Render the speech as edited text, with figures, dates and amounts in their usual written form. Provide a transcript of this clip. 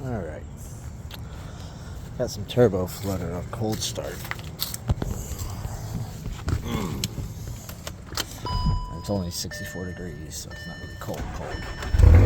Alright. Got some turbo flooded on cold start. It's only 64 degrees, so it's not really cold.